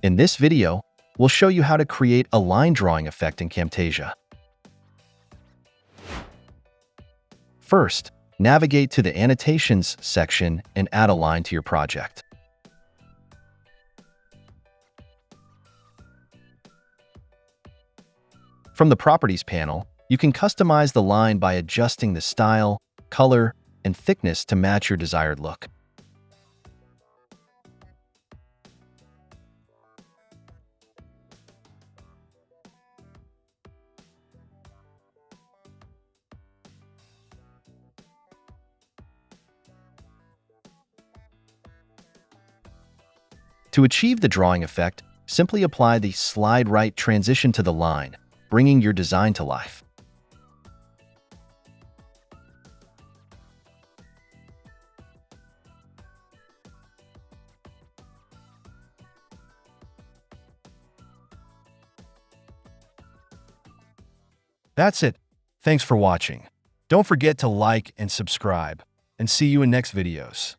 In this video, we'll show you how to create a line drawing effect in Camtasia. First, navigate to the Annotations section and add a line to your project. From the Properties panel, you can customize the line by adjusting the style, color, and thickness to match your desired look. To achieve the drawing effect, simply apply the slide right transition to the line, bringing your design to life. That's it. Thanks for watching. Don't forget to like and subscribe, and see you in next videos.